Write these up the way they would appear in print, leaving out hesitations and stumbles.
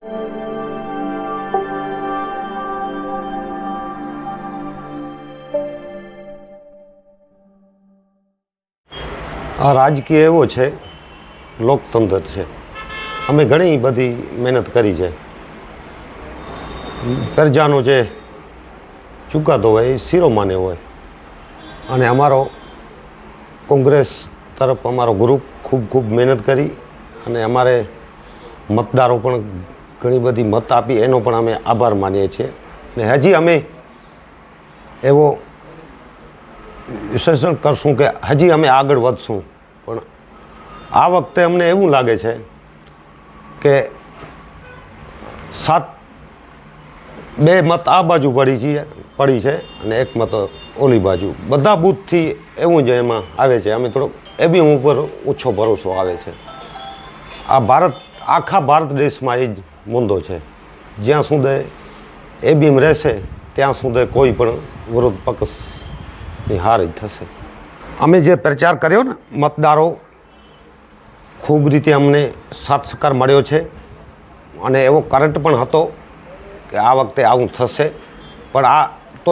આ રાજકીય એવો છે, લોકતંત્ર છે. અમે ઘણી બધી મહેનત કરી છે. પ્રજાનો જે ચુકાદો હોય એ શિરોમાન્ય હોય, અને અમારો કોંગ્રેસ તરફ અમારો ગ્રુપ ખૂબ મહેનત કરી, અને અમારે મતદારો પણ ઘણી બધી મત આપી, એનો પણ અમે આભાર માનીએ છીએ. ને હજી અમે એવો વિશ્લેષણ કરશું કે હજી અમે આગળ વધશું. પણ આ વખતે અમને એવું લાગે છે કે 2 મત આ બાજુ પડી છે અને 1 મત ઓલી બાજુ. બધા બૂથથી એવું જ એમાં આવે છે. અમે થોડોક એબીએમ ઉપર ઓછો ભરોસો આવે છે. આ આખા ભારત દેશમાં એ જ મુદ્દો છે. જ્યાં સુધી એબીએમ રહેશે ત્યાં સુધી કોઈ પણ વિરોધ પક્ષની હાર જ થશે. અમે જે પ્રચાર કર્યો ને, મતદારો ખૂબ રીતે અમને સાથ સહકાર મળ્યો છે, અને એવો કરંટ પણ હતો કે આ વખતે આવું થશે. પણ આ તો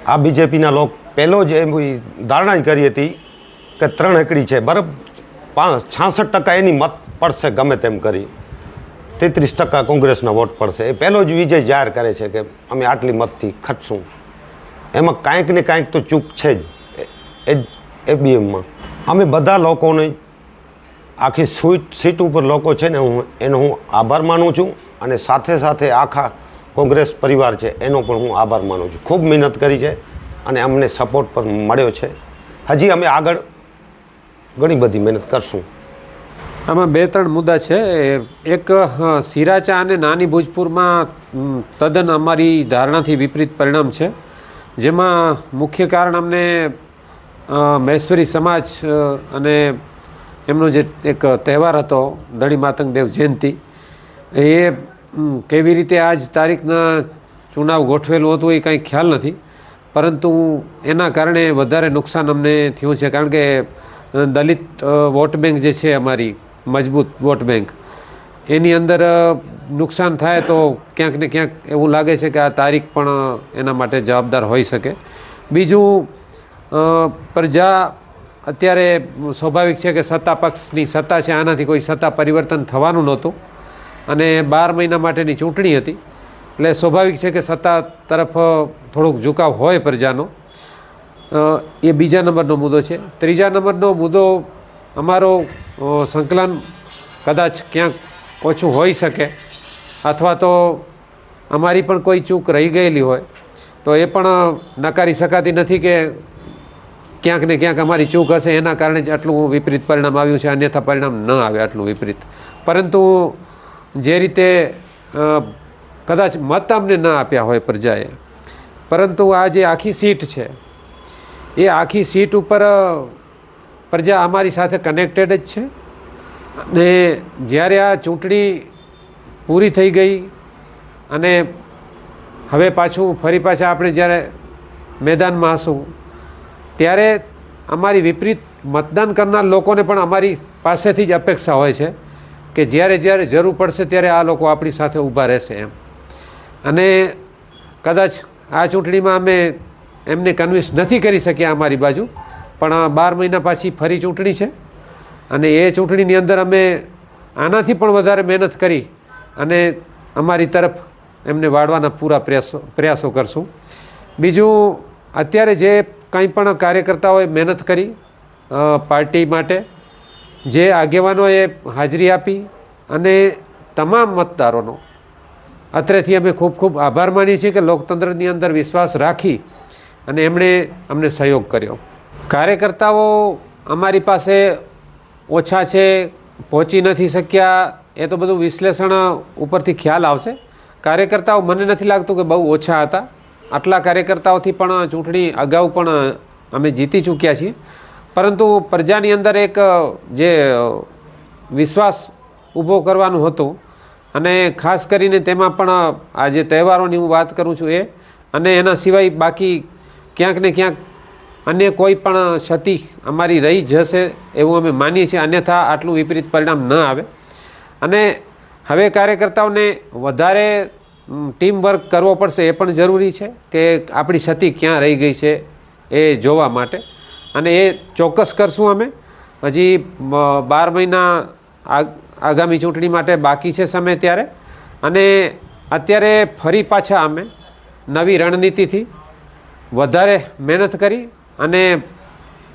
આ બીજેપીના લોકો પહેલો જ એવી ધારણા કરી હતી કે 3 એકડી છે, બરાબર 66% એની મત પડશે ગમે તેમ કરી, 33% કોંગ્રેસના વોટ પડશે. એ પહેલો જ વિજય જાહેર કરે છે કે અમે આટલી મતથી ખટશું. એમાં કાંઈક ને કાંઈક તો ચૂક છે જ એબીએમમાં. અમે બધા લોકોને, આખી સીટ ઉપર લોકો છે ને, એનો હું આભાર માનું છું, અને સાથે આખા કોંગ્રેસ પરિવાર છે એનો પણ હું આભાર માનું છું. ખૂબ મહેનત કરી છે અને અમને સપોર્ટ પણ મળ્યો છે. હજી અમે આગળ ઘણી બધી મહેનત કરશું. આમાં 2-3 મુદ્દા છે. એક, સિરાચા અને નાની ભૂજપુરમાં તદ્દન અમારી ધારણાથી વિપરીત પરિણામ છે, જેમાં મુખ્ય કારણ અમને મહેશ્વરી સમાજ અને એમનો જે એક તહેવાર હતો ધણી માતંગ દેવ જયંતિ, એ કેવી રીતે આજ તારીખના ચુનાવ ગોઠવેલું હતું એ કંઈ ખ્યાલ નથી, પરંતુ એના કારણે વધારે નુકસાન અમને થયું છે. કારણ કે દલિત વોટ બેંક જે છે અમારી મજબૂત વોટ બેંક, એની અંદર નુકસાન થાય તો ક્યાંક ને ક્યાંક એવું લાગે છે કે આ તારીખ પણ એના માટે જવાબદાર હોઈ શકે. બીજું, પ્રજા અત્યારે સ્વાભાવિક છે કે સત્તા પક્ષની સત્તા છે, આનાથી કોઈ સત્તા પરિવર્તન થવાનું નહોતું, અને 12 મહિના માટેની ચૂંટણી હતી, એટલે સ્વાભાવિક છે કે સત્તા તરફ થોડોક ઝુકાવ હોય પ્રજાનો. એ બીજા નંબરનો મુદ્દો છે. ત્રીજા નંબરનો મુદ્દો, અમારો સંકલન કદાચ ક્યાંક ઓછું હોઈ શકે, અથવા તો અમારી પણ કોઈ ચૂક રહી ગયેલી હોય તો એ પણ નકારી શકાતી નથી કે ક્યાંક ને ક્યાંક અમારી ચૂક હશે, એના કારણે જ આટલું વિપરીત પરિણામ આવ્યું છે, અન્યથા પરિણામ ન આવે આટલું વિપરીત. પરંતુ જે રીતે કદાચ મત અમને ન આપ્યા હોય પ્રજાએ, પરંતુ આ જે આખી સીટ છે એ આખી સીટ ઉપર પ્રજા અમારી સાથે કનેક્ટેડ જ છે. અને જ્યારે આ ચૂંટણી પૂરી થઈ ગઈ અને હવે ફરી પાછા આપણે જ્યારે મેદાનમાં હશું, ત્યારે અમારી વિપરીત મતદાન કરનાર લોકોને પણ અમારી પાસેથી જ અપેક્ષા હોય છે કે જ્યારે જરૂર પડશે ત્યારે આ લોકો આપણી સાથે ઊભા રહેશે એમ. અને કદાચ આ ચૂંટણીમાં અમે એમને કન્વિન્સ નથી કરી શક્યા અમારી બાજુ, પણ 12 મહિના પાછી ફરી ચૂંટણી છે, અને એ ચૂંટણીની અંદર અમે આનાથી પણ વધારે મહેનત કરી અને અમારી તરફ એમને વાળવાના પૂરા પ્રયાસો કરશું. બીજું, અત્યારે જે કંઈ પણ કાર્યકર્તાઓએ મહેનત કરી પાર્ટી માટે, જે આગેવાનોએ હાજરી આપી, અને તમામ મતદારોનો અત્રેથી અમે ખૂબ આભાર માનીએ છીએ કે લોકતંત્રની અંદર વિશ્વાસ રાખી અને એમણે અમને સહયોગ કર્યો. કાર્યકર્તાઓ અમારી પાસે ઓછા છે, પહોંચી નથી શક્યા, એ તો બધું વિશ્લેષણ ઉપરથી ખ્યાલ આવશે. કાર્યકર્તાઓ મને નથી લાગતું કે બહુ ઓછા હતા. આટલા કાર્યકર્તાઓથી પણ ચૂંટણી અગાઉ પણ અમે જીતી ચૂક્યા છીએ, પરંતુ પ્રજાની અંદર એક જે વિશ્વાસ ઊભો કરવાનું હતું, અને ખાસ કરીને તેમાં પણ આ જે તહેવારોની હું વાત કરું છું એ, અને એના સિવાય બાકી ક્યાંક ને ક્યાંક અન્ય કોઈ પણ ક્ષતિ અમારી રહી જશે એવું અમે માનીએ છીએ, અન્યથા આટલું વિપરીત પરિણામ ન આવે. અને હવે કાર્યકર્તાઓને વધારે ટીમ વર્ક કરવો પડશે, એ પણ જરૂરી છે કે આપણી ક્ષતિ ક્યાં રહી ગઈ છે એ જોવા માટે, અને એ ચોક્કસ કરશું અમે. હજી 12 મહિના આગામી ચૂંટણી માટે બાકી છે સમય ત્યારે, અને અત્યારે ફરી પાછા અમે નવી રણનીતિથી વધારે મહેનત કરી અને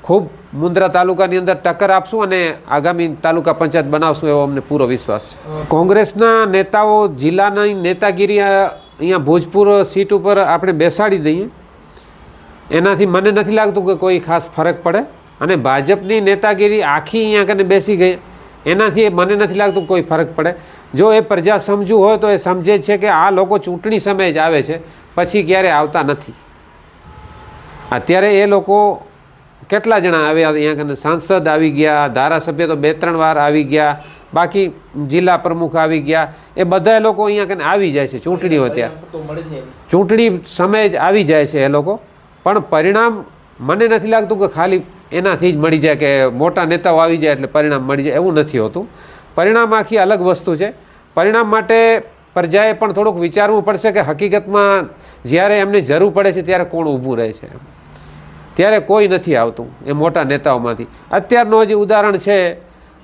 ખૂબ મુન્દ્રા તાલુકાની અંદર ટક્કર આપશું અને આગામી તાલુકા પંચાયત બનાવશું એવો અમને પૂરો વિશ્વાસ છે. કોંગ્રેસના નેતાઓ જિલ્લાની નેતાગીરી અહીંયા ભોજપુર સીટ ઉપર આપણે બેસાડી દઈએ એનાથી મને નથી લાગતું કે કોઈ ખાસ ફરક પડે, અને ભાજપની નેતાગીરી આખી અહીંયા કને બેસી ગઈ એનાથી મને નથી લાગતું કોઈ ફરક પડે. જો એ પ્રજા સમજુ હોય તો એ સમજે છે કે આ લોકો ચૂંટણી સમયે જ આવે છે, પછી ક્યારે આવતા નથી. અત્યારે એ લોકો કેટલા જણા આવ્યા અહીંયા કને, સાંસદ આવી ગયા, ધારાસભ્ય તો 2-3 વાર આવી ગયા, બાકી જિલ્લા પ્રમુખ આવી ગયા, એ બધા લોકો અહીંયા કને આવી જાય છે ચૂંટણી હોય ત્યારે, ચૂંટણી સમયે જ આવી જાય છે એ લોકો. પણ પરિણામ મને નથી લાગતું કે ખાલી એનાથી જ મળી જાય, કે મોટા નેતાઓ આવી જાય એટલે પરિણામ મળી જાય, એવું નથી હોતું. પરિણામ આખી અલગ વસ્તુ છે. પરિણામ માટે પ્રજાએ પણ થોડુંક વિચારવું પડશે કે હકીકતમાં જ્યારે એમને જરૂર પડે છે ત્યારે કોણ ઊભું રહે છે, ત્યારે કોઈ નથી આવતું એ મોટા નેતાઓમાંથી. અત્યારનું હજી ઉદાહરણ છે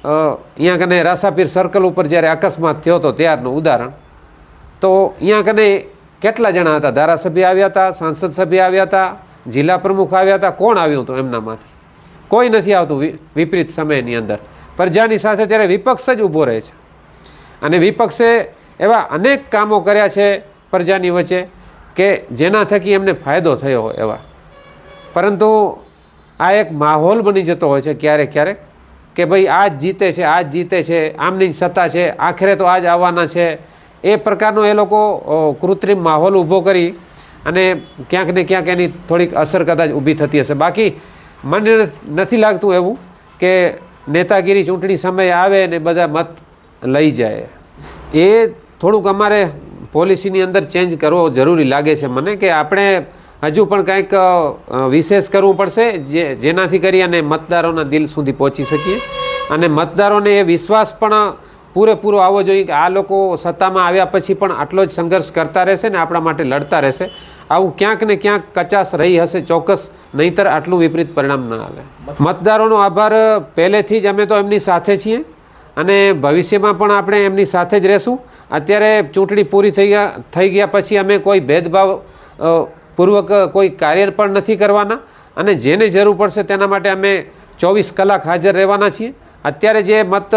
અહીંયા કને રાસાપીર સર્કલ ઉપર જ્યારે અકસ્માત થયો હતો ત્યારનું ઉદાહરણ, તો અહીંયા કને કેટલા જણા હતા, ધારાસભ્ય આવ્યા હતા, સાંસદ સભ્ય આવ્યા હતા, જિલ્લા પ્રમુખ આવ્યા હતા, કોણ આવ્યું હતું એમનામાંથી? કોઈ નથી આવતું. વિપરીત સમયની અંદર પ્રજાની સાથે ત્યારે વિપક્ષ જ ઊભો રહે છે, અને વિપક્ષે એવા અનેક કામો કર્યા છે પ્રજાની વચ્ચે કે જેના થકી એમને ફાયદો થયો હોય એવા. પરંતુ આ એક માહોલ બની જતો હોય છે ક્યારેક ક્યારેક કે ભાઈ આ જ જીતે છે, આ જ જીતે છે, આમની સત્તા છે, આખરે તો આ જ આવવાના છે. એ પ્રકારનો એ લોકો કૃત્રિમ માહોલ ઊભો કરી અને ક્યાંક ને ક્યાંક એની થોડીક અસર કદાચ ઊભી થતી હશે. બાકી મને નથી લાગતું એવું કે નેતાગીરી ચૂંટણી સમયે આવે ને બધા મત લઈ જાય. એ થોડુંક અમારે પોલિસીની અંદર ચેન્જ કરવો જરૂરી લાગે છે મને, કે આપણે હજુ પણ કંઈક વિશેષ કરવું પડશે જેનાથી કરી અને મતદારોના દિલ સુધી પહોંચી શકીએ, અને મતદારોને એ વિશ્વાસ પણ પૂરેપૂરો આવવો જોઈએ કે આ લોકો સત્તામાં આવ્યા પછી પણ આટલો જ સંઘર્ષ કરતા રહેશે ને આપણા માટે લડતા રહેશે. આવું ક્યાંક ને ક્યાંક કચાશ રહી હશે ચોક્કસ, નહીંતર આટલું વિપરીત પરિણામ ન આવે. મતદારોનો આભાર પહેલેથી જ, અમે તો એમની સાથે છીએ અને ભવિષ્યમાં પણ આપણે એમની સાથે જ રહેશું. અત્યારે ચૂંટણી પૂરી થઈ ગયા પછી અમે કોઈ ભેદભાવ પૂર્વક કોઈ કાર્ય પણ નથી કરવાના, અને જેને જરૂર પડશે તેના માટે અમે 24 કલાક હાજર રહેવાના છીએ. અત્યારે જે મત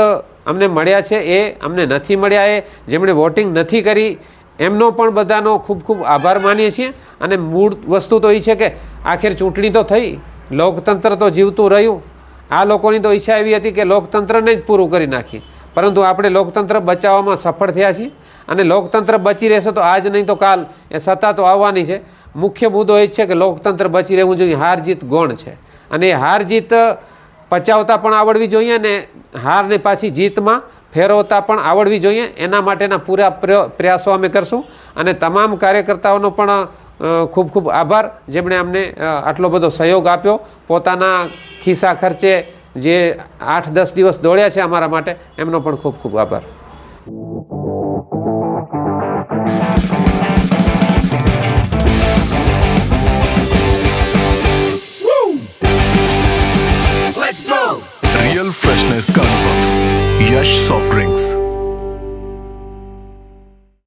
અમને મળ્યા છે એ અમને નથી મળ્યા, એ જેમણે વોટિંગ નથી કરી એમનો પણ બધાનો ખૂબ ખૂબ આભાર માનીએ છીએ. અને મૂળ વસ્તુ તો એ છે કે આખિર ચૂંટણી તો થઈ, લોકતંત્ર તો જીવતું રહ્યું. આ લોકોની તો ઈચ્છા એવી હતી કે લોકતંત્રને જ પૂરું કરી નાખીએ, પરંતુ આપણે લોકતંત્ર બચાવવામાં સફળ થયા છીએ, અને લોકતંત્ર બચી રહેશે તો આજ નહીં તો કાલ એ સત્તા તો આવવાની છે. મુખ્ય મુદ્દો એ જ છે કે લોકતંત્ર બચી રહેવું જોઈએ. હાર જીત ગૌણ છે, અને એ હાર જીત પચાવતા પણ આવડવી જોઈએ, અને હારને પાછી જીતમાં ફેરવતા પણ આવડવી જોઈએ. એના માટેના પૂરા પ્રયાસો અમે કરશું, અને તમામ કાર્યકર્તાઓનો પણ ખૂબ ખૂબ આભાર જેમણે અમને આટલો બધો સહયોગ આપ્યો. પોતાના ખિસ્સા ખર્ચે જે 8-10 દિવસ દોડ્યા છે અમારા માટે, એમનો પણ ખૂબ ખૂબ આભાર.